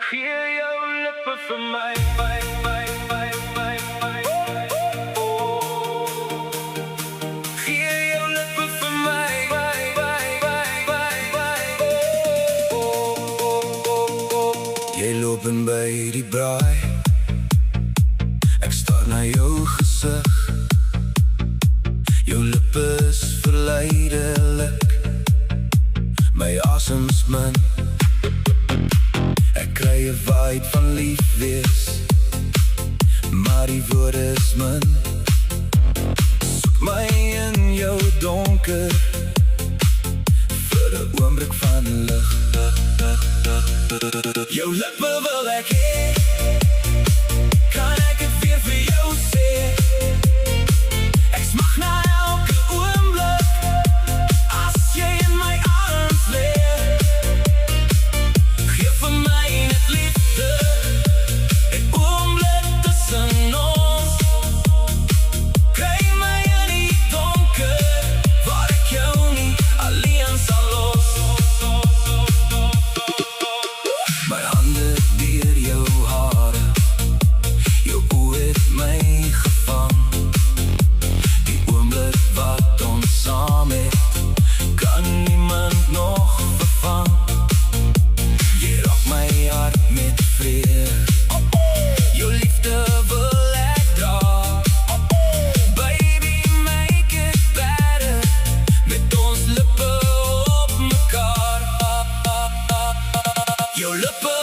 Gee jou lippe vir my, my, my, my, my, my. Gee jou lippe vir my, my, my, my, my, my. Jy loop in by die braai, ek staar na jou gesig. Jou lippe is verleidelik, my asems min. Ek kry 'n vibe van lief wees, maar die woorde is min. Soek my in jou donker, vir 'n oomblik van lig. Jou lippe wil ek hê, kan ek het weer vir jou sê. Ek smag na elke oomblik, as jy in my arms lê. Geef vir my net liefde, 'n oomblik tussen ons. Kry my in die donker, waar ek jou nie alleen sal los. My hande deur jou hare, jou oë het my gevang. Die oomblik wat ons saam het, kan niemand nog vervang. Jy raak my hart met vrede, jou liefde wil ek dra. Baby, make it better, met ons lippe op mekaar. Jou lippe